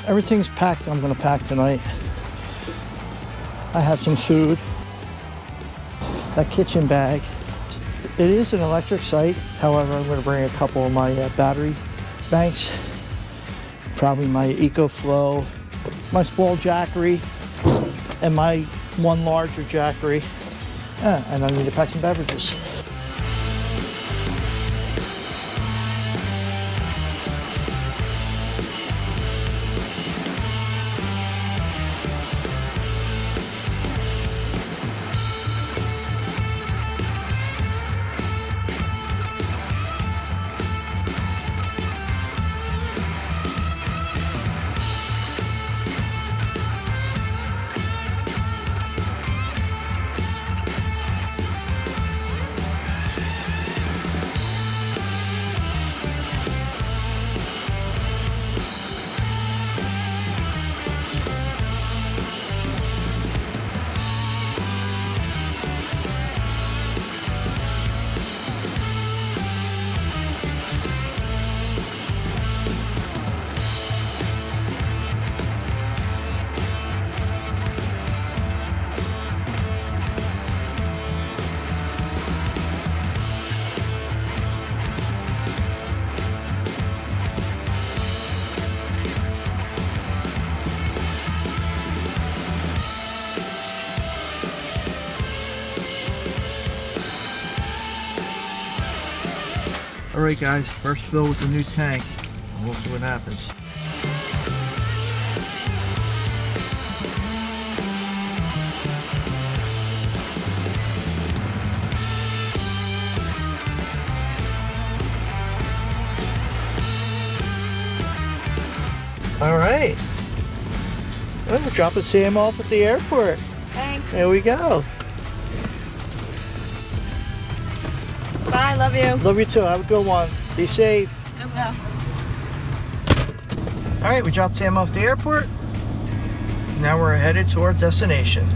Everything's packed. I'm gonna pack tonight. I have some food. That kitchen bag. It is an electric site. However, I'm gonna bring a couple of my battery banks. Probably my EcoFlow, my small Jackery, and my one larger Jackery. And I need to pack some beverages. Alright guys, first fill with the new tank. We'll see what happens. Alright. Well, we're dropping Sam off at the airport. Thanks. There we go. Bye, love you. Love you too. Have a good one. Be safe. I will. Alright, we dropped Sam off the airport. Now we're headed to our destination.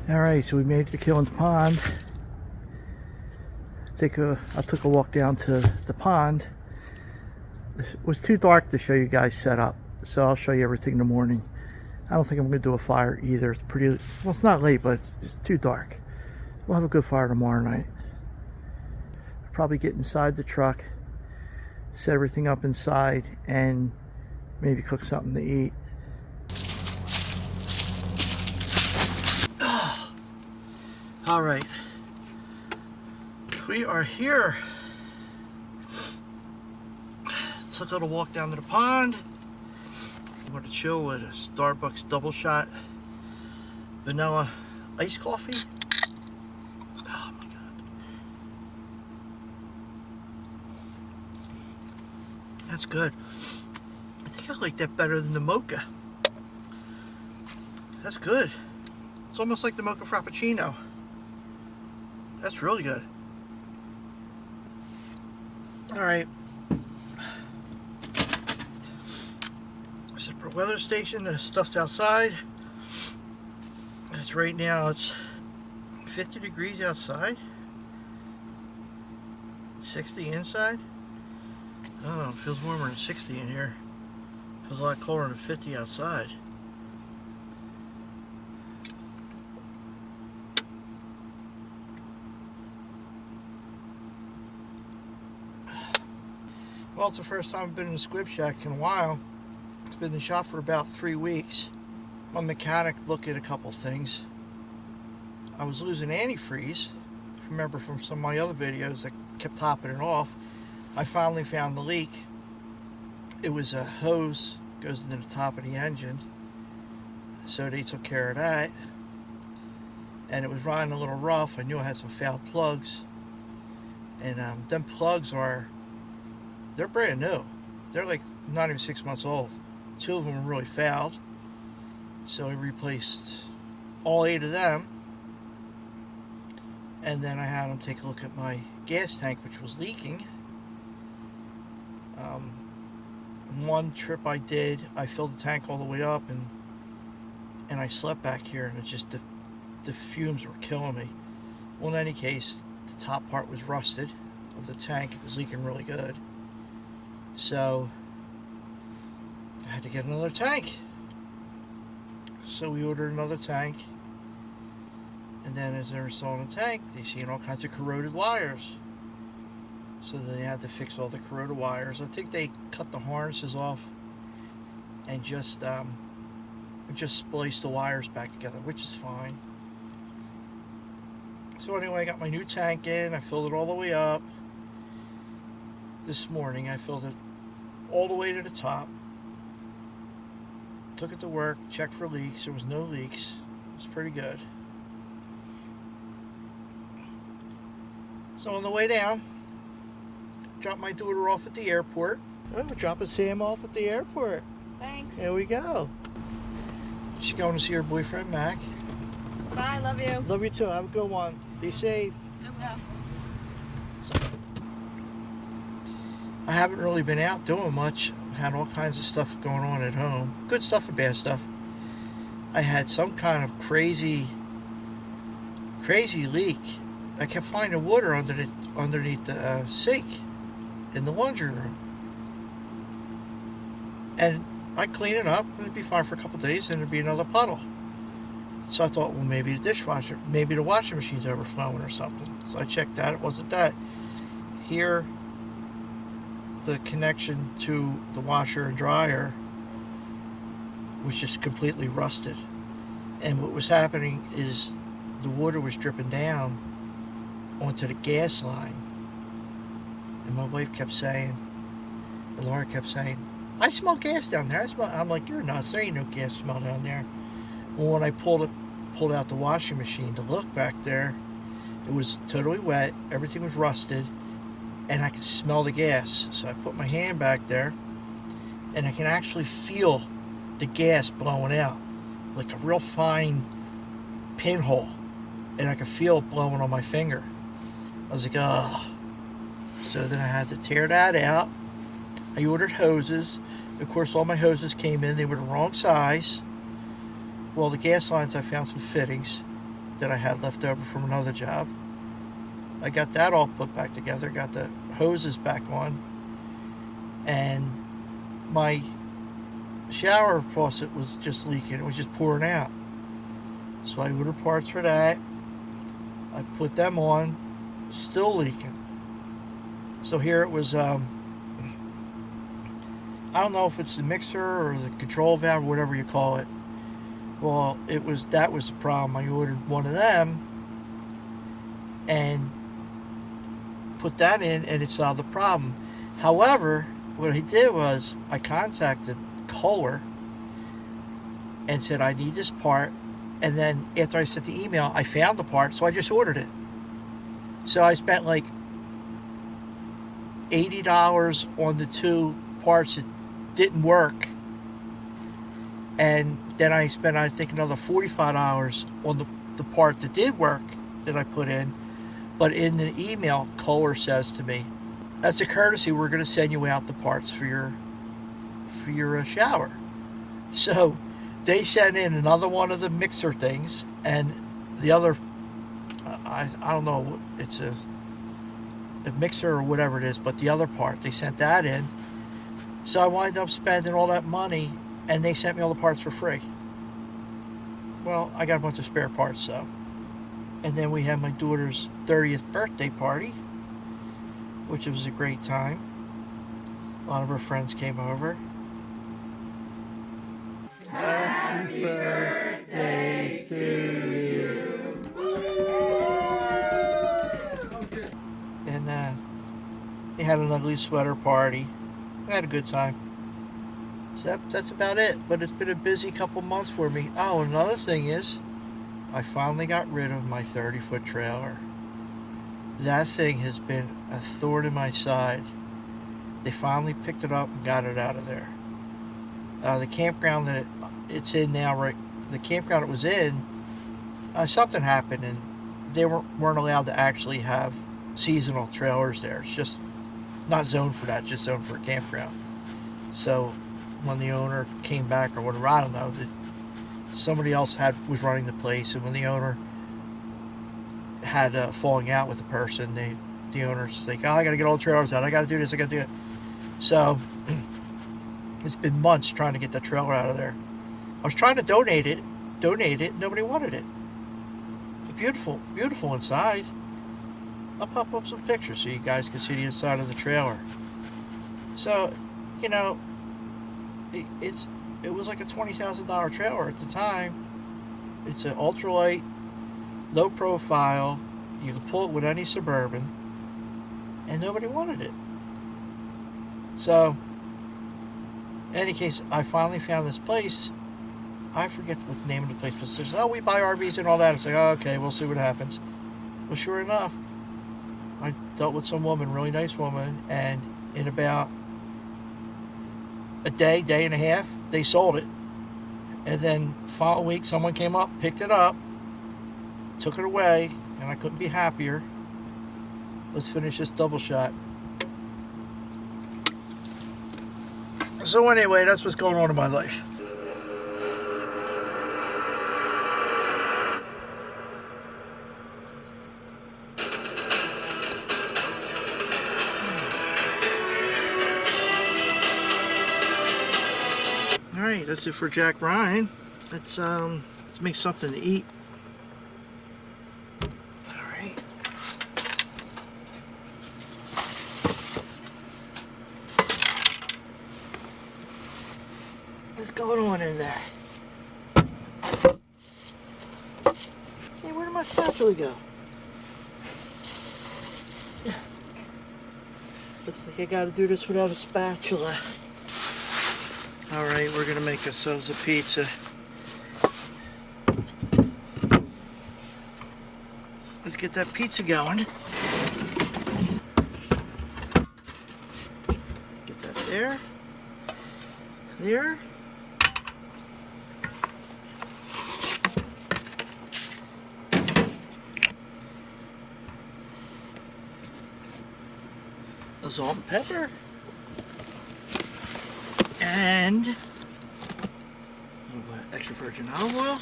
Alright, so we made it to Killens Pond. I took a walk down to the pond. It was too dark to show you guys set up, so I'll show you everything in the morning. I don't think I'm going to do a fire either. It's pretty, well, it's not late, but it's too dark. We'll have a good fire tomorrow night. I'll probably get inside the truck, set everything up inside, and maybe cook something to eat. All right, we are here. Took a walk down to the pond. I'm going to chill with a Starbucks double shot vanilla iced coffee. Oh my God. That's good. I think I like that better than the mocha. That's good. It's almost like the mocha frappuccino. That's really good. Alright. Separate weather station. The stuff's outside. It's right now, it's 50 degrees outside. 60 inside. Oh, it feels warmer than 60 in here. Feels a lot colder than 50 outside. Well, it's the first time I've been in a squib shack in a while. It's been in the shop for about 3 weeks. My mechanic looked at a couple things. I was losing antifreeze. If you remember from some of my other videos, I kept topping it off. I finally found the leak. It was a hose goes into the top of the engine, so they took care of that. And it was running a little rough. I knew I had some fouled plugs, and them plugs they're brand new. They're like not even 6 months old. 2 of them were really fouled, so I replaced all 8 of them. And then I had them take a look at my gas tank, which was leaking. One trip I did, I filled the tank all the way up, and I slept back here, and it's just the fumes were killing me. Well, in any case, the top part was rusted of the tank. It was leaking really good. So I had to get another tank. So we ordered another tank. And then as they're installing the tank, they seen all kinds of corroded wires. So they had to fix all the corroded wires. I think they cut the harnesses off and just spliced the wires back together, which is fine. So anyway, I got my new tank in. I filled it all the way up. This morning I filled it all the way to the top. Took it to work, checked for leaks. There was no leaks. It was pretty good. So on the way down, drop my daughter off at the airport. Oh, we're dropping Sam off at the airport. Thanks. Here we go. She's going to see her boyfriend, Mac. Bye, love you. Love you too. Have a good one. Be safe. I will. So, I haven't really been out doing much. Had all kinds of stuff going on at home. Good stuff and bad stuff. I had some kind of crazy leak. I kept finding water underneath the sink in the laundry room. And I'd clean it up, and it'd be fine for a couple days, and there'd be another puddle. So I thought, well, maybe the washing machine's overflowing or something. So I checked that. It wasn't that. Here, the connection to the washer and dryer was just completely rusted. And what was happening is the water was dripping down onto the gas line. And my wife kept saying, and Laura kept saying, I smell gas down there. I'm like, you're nuts. There ain't no gas smell down there. Well, when I pulled out the washing machine to look back there, it was totally wet. Everything was rusted, and I could smell the gas. So I put my hand back there, and I can actually feel the gas blowing out, like a real fine pinhole, and I could feel it blowing on my finger. I was like, oh. So then I had to tear that out. I ordered hoses. Of course, all my hoses came in. They were the wrong size. Well, the gas lines, I found some fittings that I had left over from another job. I got that all put back together. Got the hoses back on. And my shower faucet was just leaking. It was just pouring out. So I ordered parts for that. I put them on. Still leaking. So here it was, I don't know if it's the mixer or the control valve or whatever you call it. Well, that was the problem. I ordered one of them and put that in, and it solved the problem. However, what I did was I contacted Kohler and said I need this part, and then after I sent the email, I found the part, so I just ordered it. So I spent like $80 on the 2 parts that didn't work. And then I spent, I think, another 45 hours on the part that did work that I put in. But in the email, Kohler says to me, as a courtesy, we're going to send you out the parts for your shower. So they sent in another one of the mixer things, and the other, I don't know, it's a mixer or whatever it is, but the other part, they sent that in. So I wind up spending all that money, and they sent me all the parts for free. Well, I got a bunch of spare parts, so. And then we had my daughter's 30th birthday party, which was a great time. A lot of her friends came over. Happy birthday to you. And they had an ugly sweater party. I had a good time. So that's about it. But it's been a busy couple months for me. Oh, another thing is, I finally got rid of my 30-foot trailer. That thing has been a thorn in my side. They finally picked it up and got it out of there. The campground that it's in now, right? The campground it was in, something happened, and they weren't allowed to actually have seasonal trailers there. It's just not zoned for that, just zoned for a campground. So when the owner came back or whatever, I don't know, somebody else was running the place, and when the owner had a falling out with the person, the owner's like, oh, I gotta get all the trailers out, I gotta do this, I gotta do it. So it's been months trying to get the trailer out of there. I was trying to donate it, nobody wanted it. It's beautiful, beautiful inside. I'll pop up some pictures so you guys can see the inside of the trailer. So, you know, it was like a $20,000 trailer at the time. It's an ultralight, low profile. You can pull it with any Suburban, and nobody wanted it. So, in any case, I finally found this place. I forget what the name of the place was. It says, oh, we buy RVs and all that. It's like, oh, okay, we'll see what happens. Well, sure enough, I dealt with some woman, really nice woman, and in about a day and a half, they sold it. And then the following week, someone came up, picked it up, took it away, and I couldn't be happier. Let's finish this double shot. So anyway, that's what's going on in my life. Alright, that's it for Jack Ryan. Let's make something to eat. Alright. What's going on in there? Hey, where did my spatula go? Looks like I gotta do this without a spatula. Alright, we're gonna make ourselves a pizza. Let's get that pizza going. Get that there. There. The salt and pepper. And a little bit extra virgin olive oil.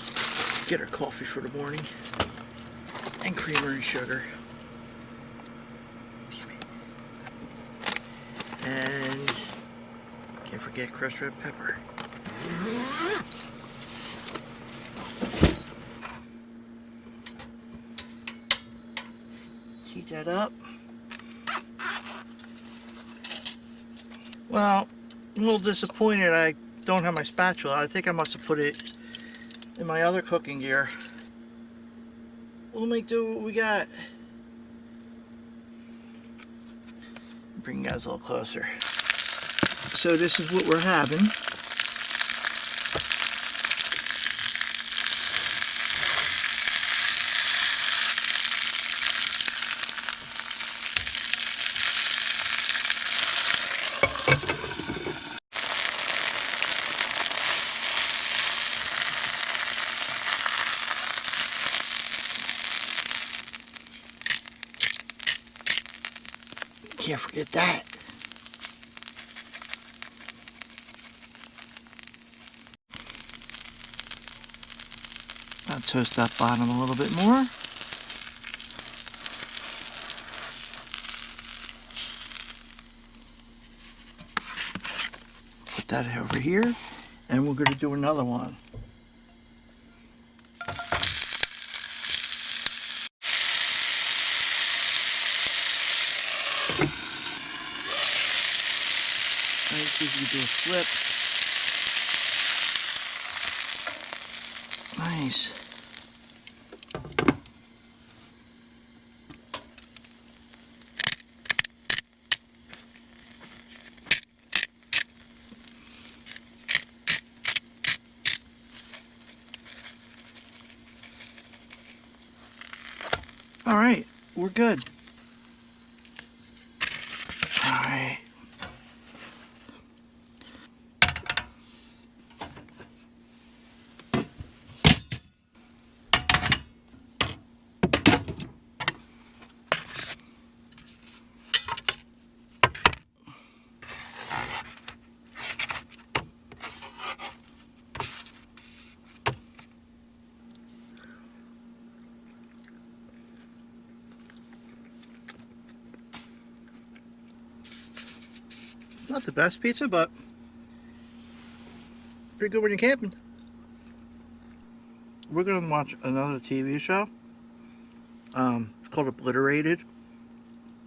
Get our coffee for the morning. And creamer and sugar. Damn it. And can't forget crushed red pepper. Heat that up. Well, I'm a little disappointed I don't have my spatula. I think I must have put it in my other cooking gear. We'll make do what we got. Bring you guys a little closer. So this is what we're having. Can't forget that. I'll toast that bottom a little bit more. Put that over here, and we're going to do another one. Let's see if we can do a flip. Nice. All right, we're good. All right. Not the best pizza, but pretty good when you're camping. We're going to watch another TV show. It's called Obliterated.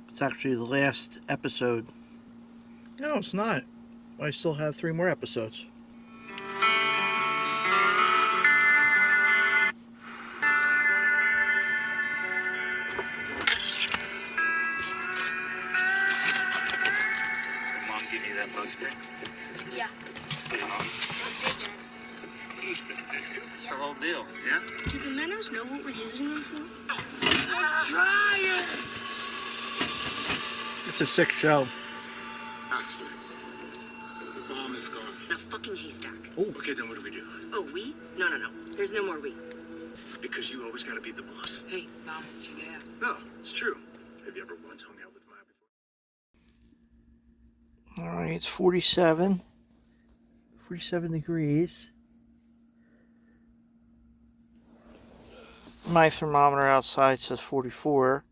It's actually the last episode. No, it's not. I still have 3 more episodes. Mom give you that bug spray? Yeah. He's been big. The whole deal, yeah? Do the Meadows know what we're using them for? Try it! It's a sick show. Master, the bomb is gone. In a fucking haystack. Oh, okay, then what do we do? Oh, we? No. There's no more we. Because you always gotta be the boss. Hey, Mom, yeah. No, it's true. Have you ever once hung out with Ma before? All right, it's 47 degrees. My thermometer outside says 44,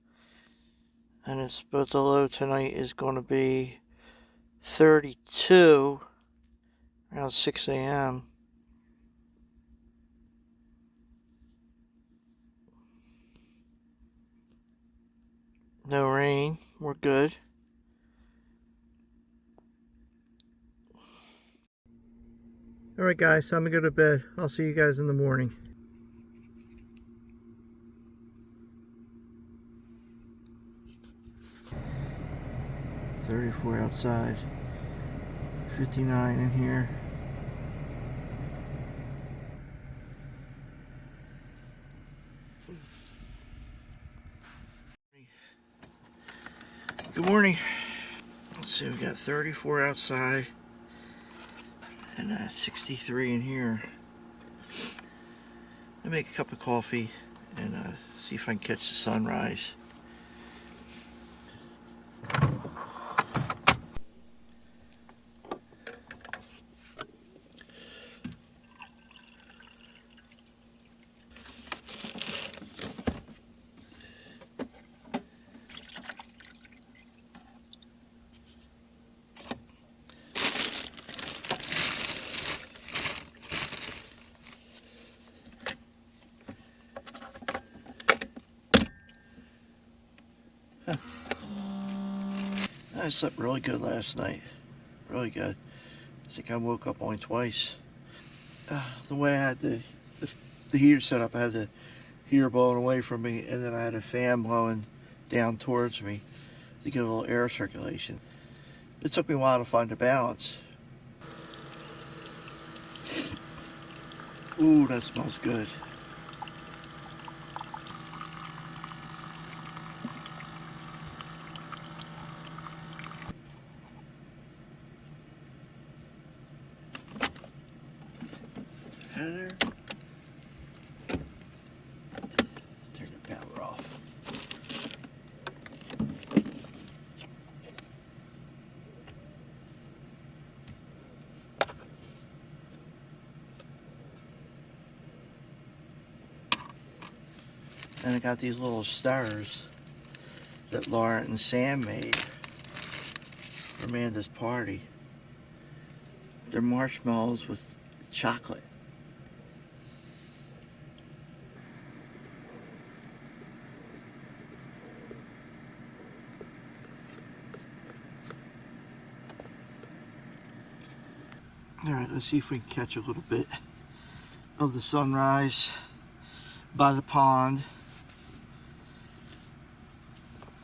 and it's but the low tonight is going to be 32 around 6 a.m. No rain. We're good. All right, guys, time to go to bed. I'll see you guys in the morning. 34 outside, 59 in here. Good morning. Let's see, we got 34 outside and 63 in here. I'll make a cup of coffee and see if I can catch the sunrise. I slept really good last night. Really good. I think I woke up only twice. The way I had the heater set up, I had the heater blowing away from me, and then I had a fan blowing down towards me to get a little air circulation. It took me a while to find the balance. Ooh, that smells good. Out of there. Turn the power off. And I got these little stars that Laura and Sam made for Amanda's party. They're marshmallows with chocolate. Alright, let's see if we can catch a little bit of the sunrise by the pond.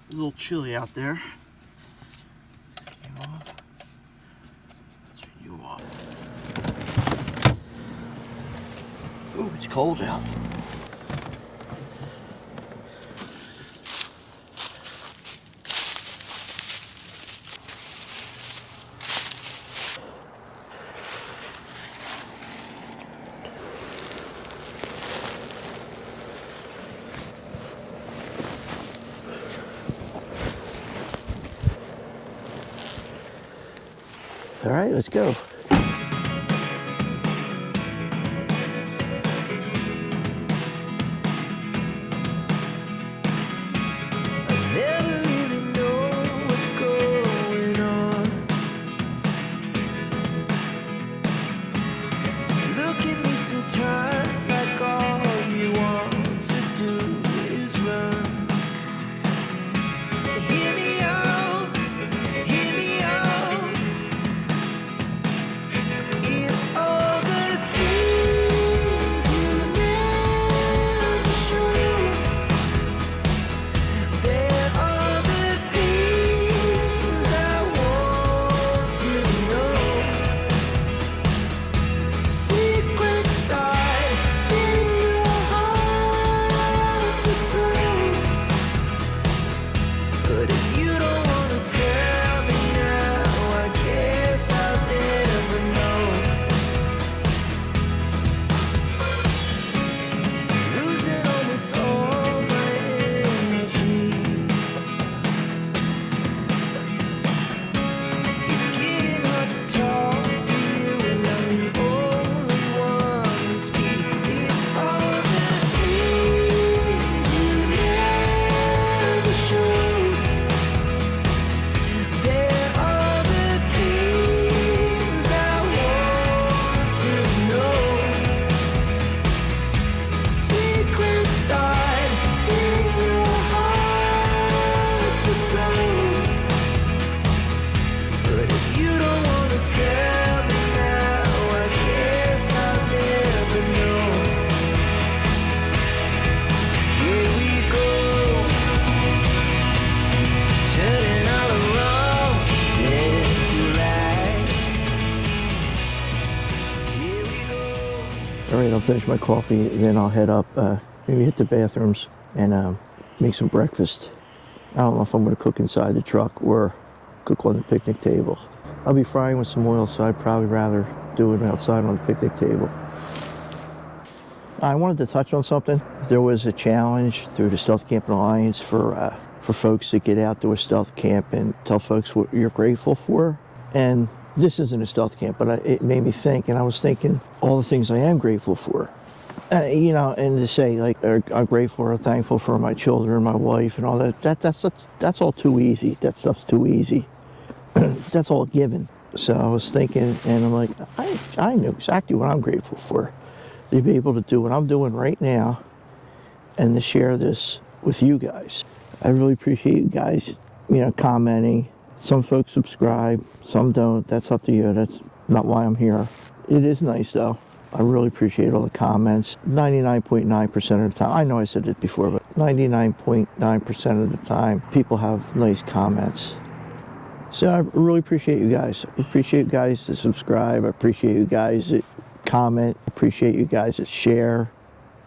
A little chilly out there. Turn you off. Ooh, it's cold out. All right, let's go. Alright, I'll finish my coffee and then I'll head up, maybe hit the bathrooms and make some breakfast. I don't know if I'm going to cook inside the truck or cook on the picnic table. I'll be frying with some oil, so I'd probably rather do it outside on the picnic table. I wanted to touch on something. There was a challenge through the Stealth Camping Alliance for folks to get out to a stealth camp and tell folks what you're grateful for. And this isn't a stealth camp, but it made me think, and I was thinking all the things I am grateful for. You know, and to say, like, I'm grateful or thankful for my children, my wife, and all that's all too easy. That stuff's too easy. That's all given. So I was thinking, and I'm like, I know exactly what I'm grateful for. To be able to do what I'm doing right now and to share this with you guys. I really appreciate you guys, you know, commenting. Some folks subscribe, some don't. That's up to you. That's not why I'm here. It is nice, though. I really appreciate all the comments. 99.9% of the time, I know I said it before, but 99.9% of the time, people have nice comments. So I really appreciate you guys. I appreciate you guys that subscribe. I appreciate you guys that comment. I appreciate you guys that share,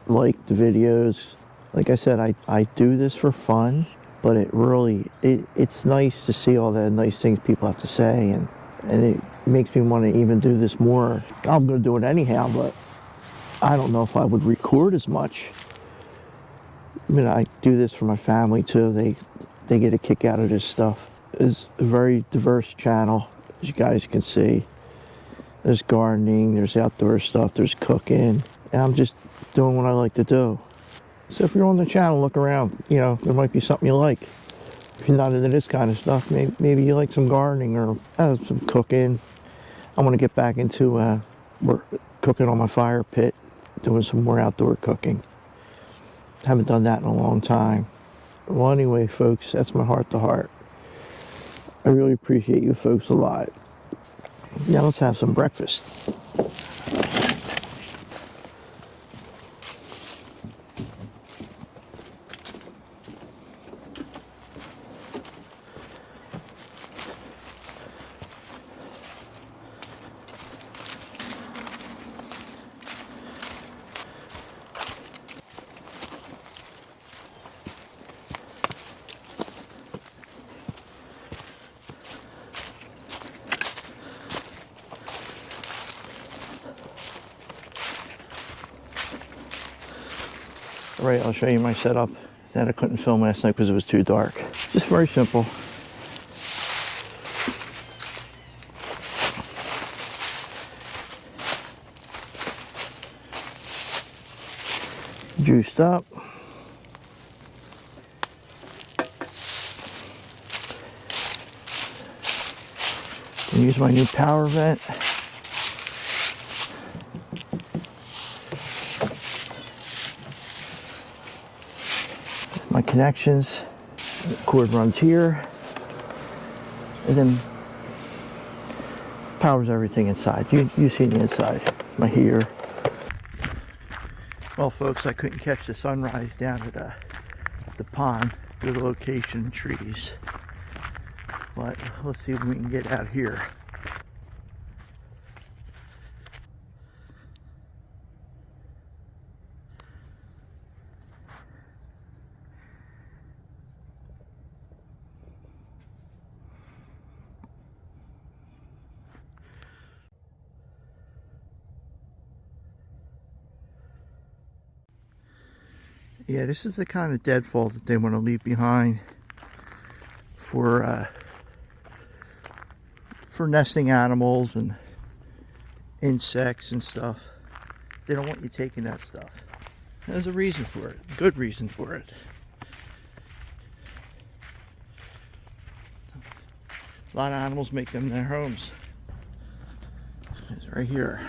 like the videos. Like I said, I do this for fun, but it's nice to see all the nice things people have to say, and it makes me want to even do this more. I'm going to do it anyhow, but I don't know if I would record as much. I mean, I do this for my family too. They get a kick out of this stuff. It's a very diverse channel, as you guys can see. There's gardening, there's outdoor stuff, there's cooking, and I'm just doing what I like to do. So if you're on the channel, look around. You know, there might be something you like. If you're not into this kind of stuff, maybe you like some gardening or some cooking. I want to get back into cooking on my fire pit, doing some more outdoor cooking. Haven't done that in a long time. Well, anyway, folks, that's my heart to heart. I really appreciate you folks a lot. Now let's have some breakfast. All right, I'll show you my setup that I couldn't film last night because it was too dark. Just very simple. Juiced up. And use my new power vent. My connections, the cord runs here, and then powers everything inside. You see the inside, my heater. Well, folks, I couldn't catch the sunrise down at the pond due to the location and trees, but let's see if we can get out here. Yeah, this is the kind of deadfall that they want to leave behind for nesting animals and insects and stuff. They don't want you taking that stuff. There's a reason for it, a good reason for it. A lot of animals make them their homes. It's right here.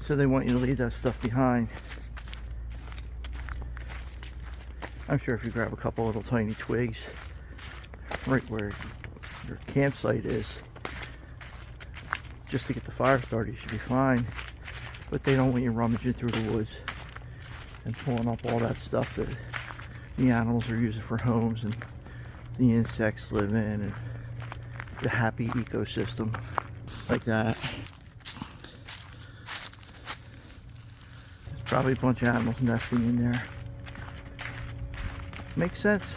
So they want you to leave that stuff behind. I'm sure if you grab a couple little tiny twigs right where your campsite is, just to get the fire started, you should be fine. But they don't want you rummaging through the woods and pulling up all that stuff that the animals are using for homes and the insects live in and the happy ecosystem like that. Probably a bunch of animals nesting in there. Makes sense.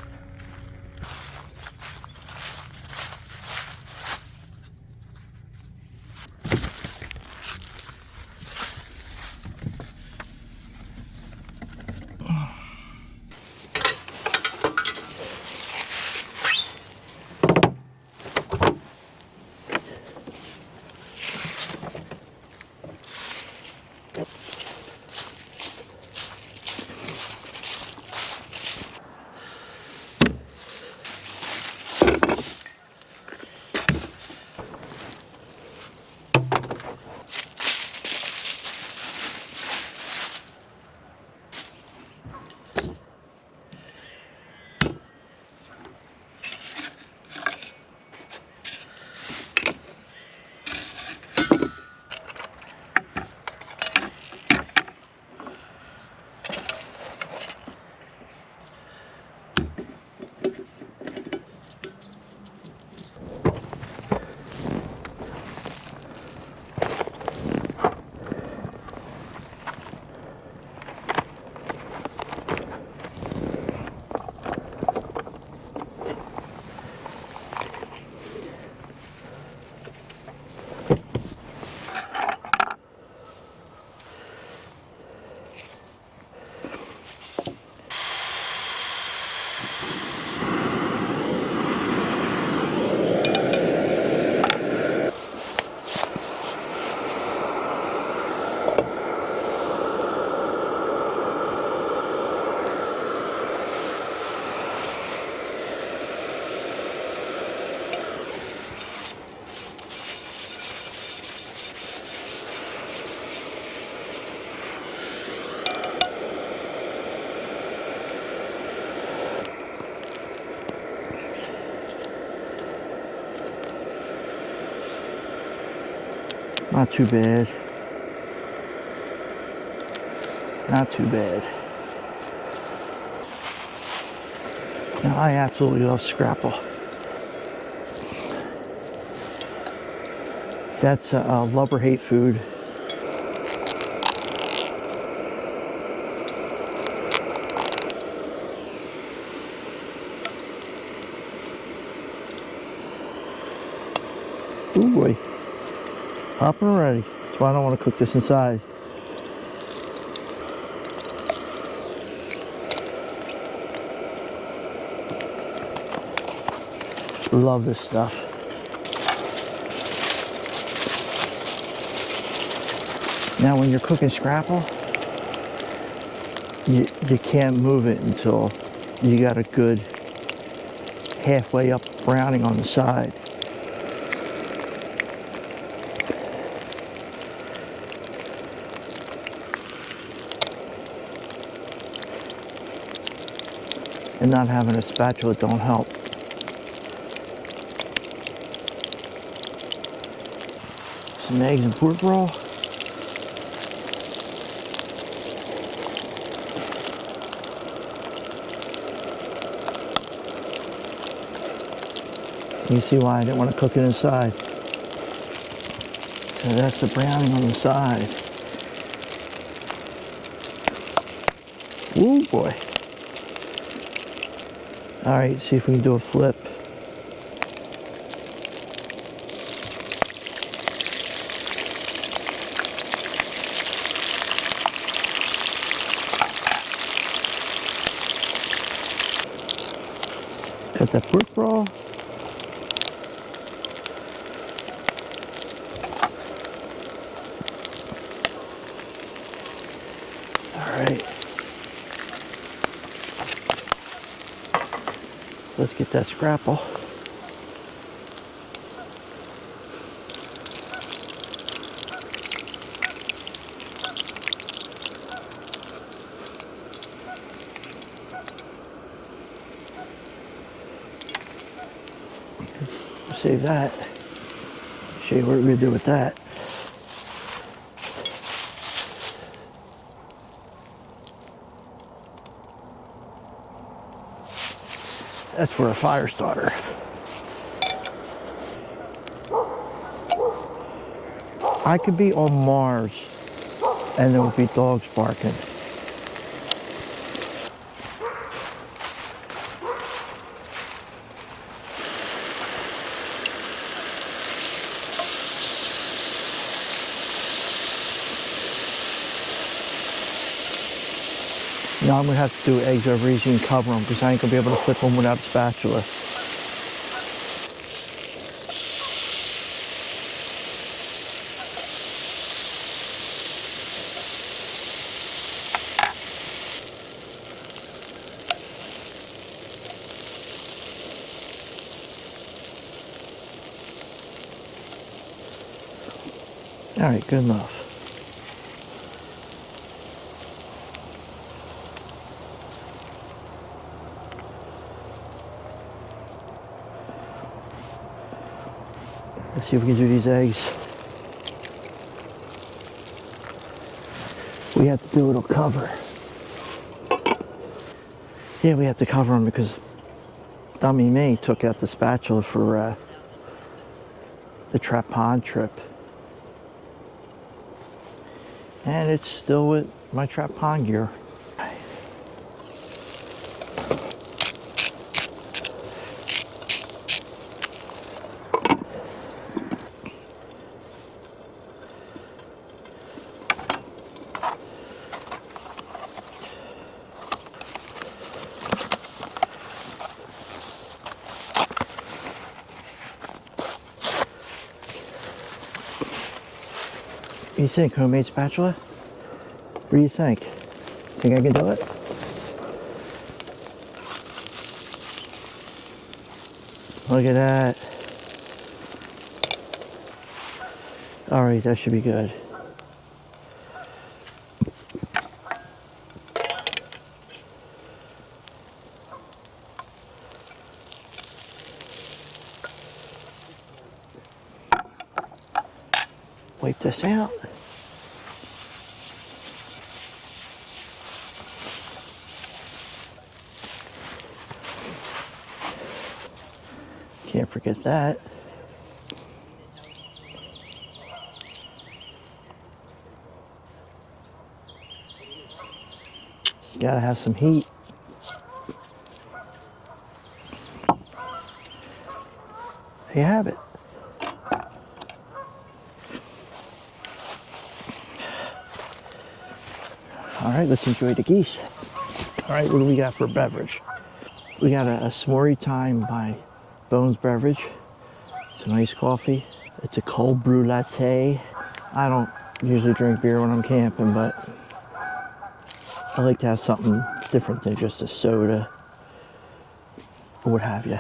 Not too bad. Not too bad. Now, I absolutely love Scrapple. That's a love or hate food. Ooh boy. Up and ready. That's why I don't want to cook this inside. Love this stuff. Now when you're cooking Scrapple, you can't move it until you got a good halfway up browning on the side. And not having a spatula don't help. Some eggs and pork roll. You see why I didn't want to cook it inside. So that's the browning on the side. Ooh boy. All right, see if we can do a flip. Got that pork roll. All right. Let's get that Scrapple. Save that. Show you what we're gonna do with that. That's for a fire starter. I could be on Mars and there would be dogs barking. Now I'm gonna have to do eggs over easy and cover them because I ain't gonna be able to flip them without a spatula. All right, good enough. Let's see if we can do these eggs. We have to do a little cover. Yeah, we have to cover them because dummy me took out the spatula for the trap pond trip. And it's still with my trap pond gear. What do you think, homemade spatula? What do you think? Think I can do it? Look at that. All right, that should be good. Wipe this out. Can't forget that. Gotta have some heat. There you have it. All right, let's enjoy the geese. All right, what do we got for a beverage? We got a S'more Time by Bones Beverage. It's an iced coffee. It's a cold brew latte. I don't usually drink beer when I'm camping, but I like to have something different than just a soda or what have you.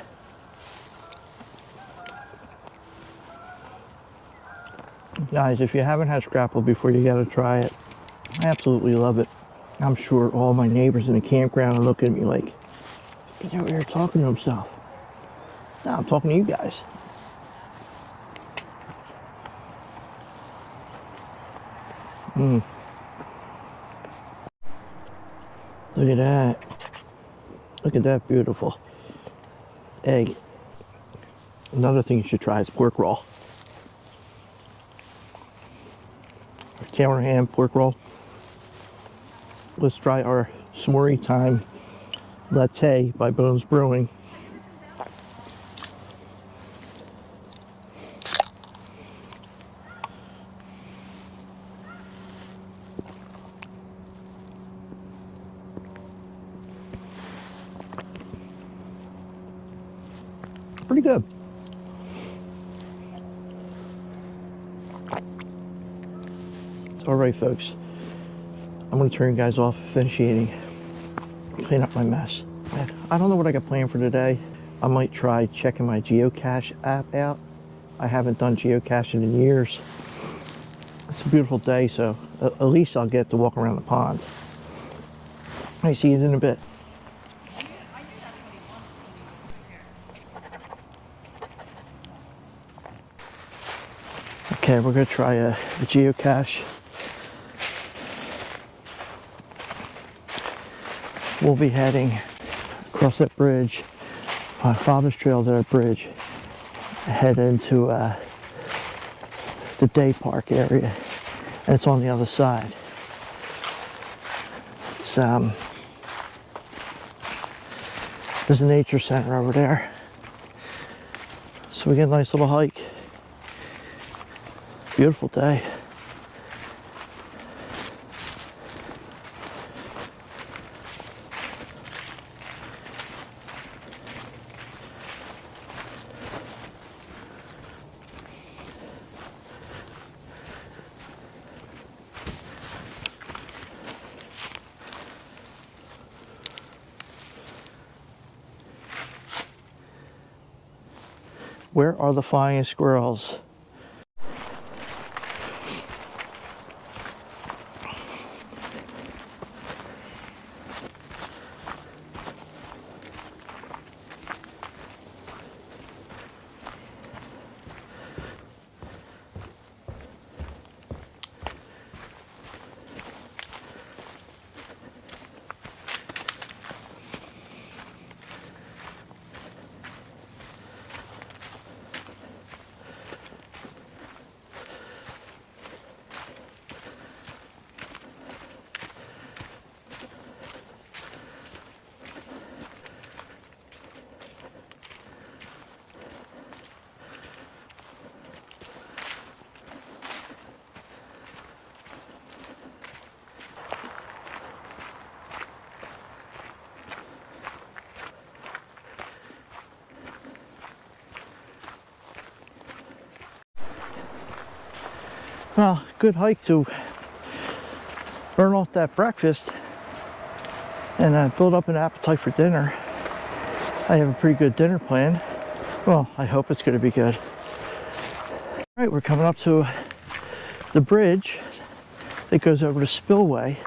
Guys, if you haven't had Scrapple before, you gotta try it. I absolutely love it. I'm sure all my neighbors in the campground are looking at me like, he's over here talking to himself. No, I'm talking to you guys. Look at that. Look at that beautiful egg. Another thing you should try is pork roll. Counter ham pork roll. Let's try our S'more Time latte by Bones Brewing. Pretty good. All right, folks. I'm gonna turn you guys off, finish eating, clean up my mess. And I don't know what I got planned for today. I might try checking my Geocache app out. I haven't done geocaching in years. It's a beautiful day, so at least I'll get to walk around the pond. I see you in a bit. Okay, we're gonna try a geocache. We'll be heading across that bridge, my father's trail to that bridge, head into the day park area, and it's on the other side. It's there's a nature center over there, so we get a nice little hike. Beautiful day. Where are the flying squirrels? Well, good hike to burn off that breakfast and build up an appetite for dinner. I have a pretty good dinner plan. Well, I hope it's going to be good. All right, we're coming up to the bridge that goes over the spillway.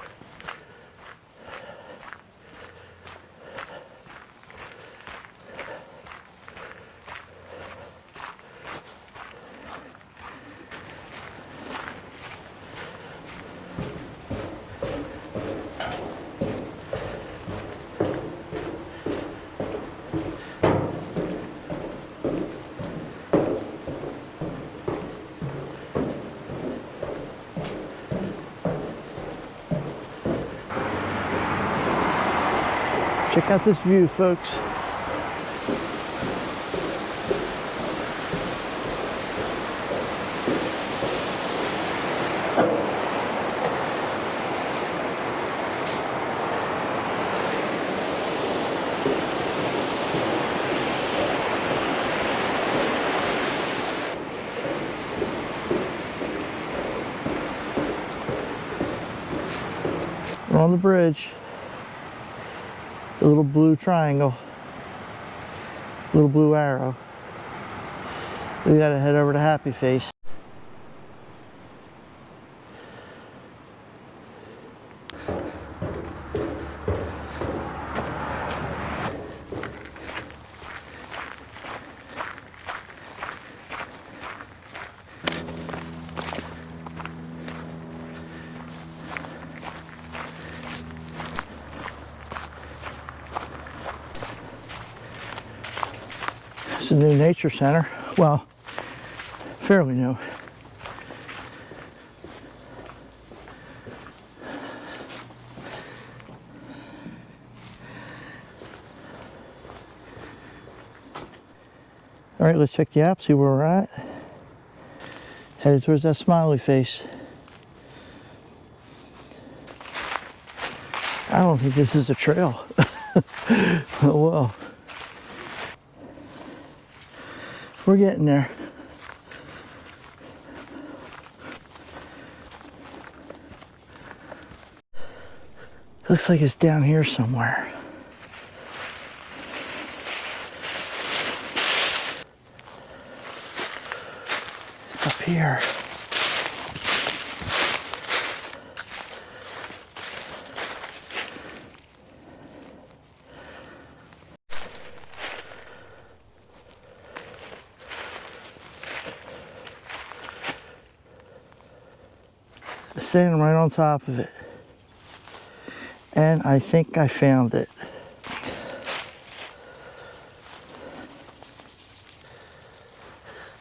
Check out this view, folks. We're on the bridge. It's a little blue triangle, little blue arrow. We gotta head over to Happy Face. It's a new nature center. Well, fairly new. All right, let's check the app, see where we're at. Headed towards that smiley face. I don't think this is a trail. Oh well. We're getting there. Looks like it's down here somewhere. It's up here. Standing right on top of it, and I think I found it.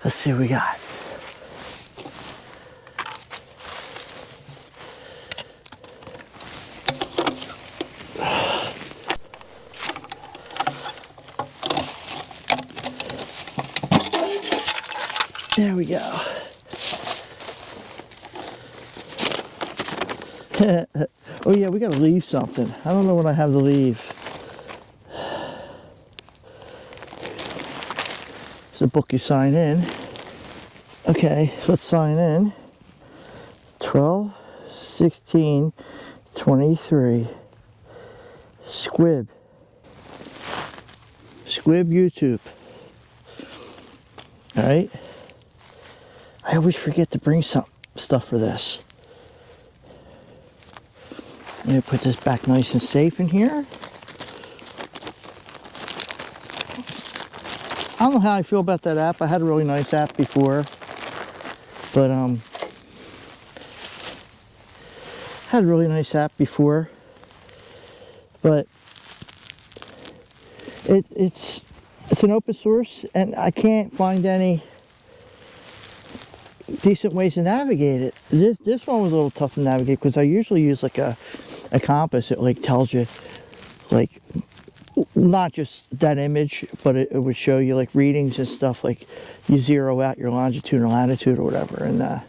Let's see what we got. There we go. Oh yeah, we gotta leave something. I don't know what I have to leave. It's a book you sign in. Okay, let's sign in. 12, 16, 23. SQWIB. SQWIB YouTube. Alright. I always forget to bring some stuff for this. I'm going to put this back nice and safe in here. I don't know how I feel about that app. I had a really nice app before, but had a really nice app before, but it's an open source, and I can't find any decent ways to navigate it. This one was a little tough to navigate because I usually use like a compass. It like tells you like not just that image, but it would show you like readings and stuff. Like you zero out your longitude and latitude or whatever, and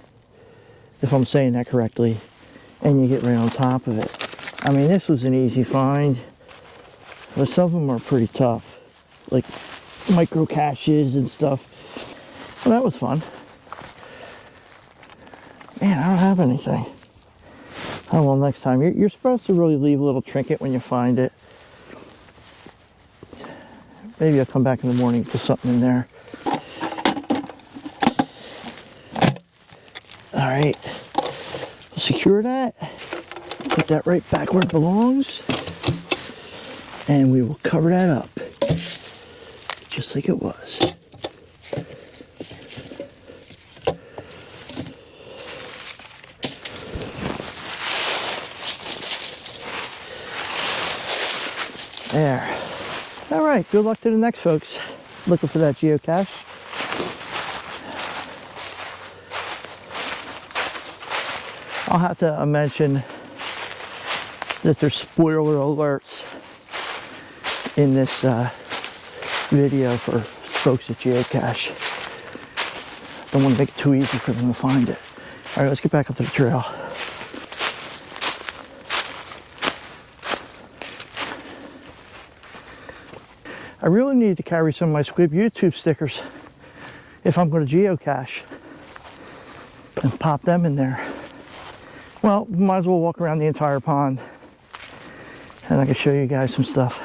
if I'm saying that correctly, and you get right on top of it. I mean, this was an easy find, but some of them are pretty tough, like micro caches and stuff. Well, that was fun. Man, I don't have anything. Oh well, next time. You're supposed to really leave a little trinket when you find it. Maybe I'll come back in the morning and put something in there. Alright. We'll secure that. Put that right back where it belongs. And we will cover that up. Just like it was. There. All right, good luck to the next folks looking for that geocache. I'll have to mention that there's spoiler alerts in this video for folks at Geocache. Don't want to make it too easy for them to find it. All right, let's get back up to the trail. I really need to carry some of my SQWIB YouTube stickers if I'm going to geocache and pop them in there. Well, might as well walk around the entire pond and I can show you guys some stuff.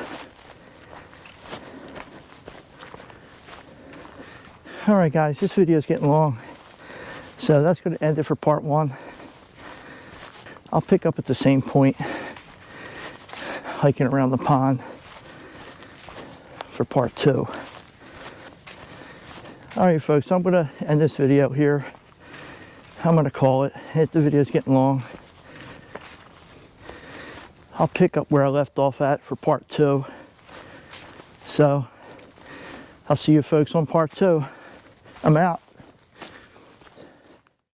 All right, guys, this video is getting long, so that's going to end it for part 1. I'll pick up at the same point, hiking around the pond, for part 2. All right, folks, I'm going to end this video here. I'm going to call it. The video's getting long. I'll pick up where I left off at for part 2. So I'll see you folks on part 2. I'm out.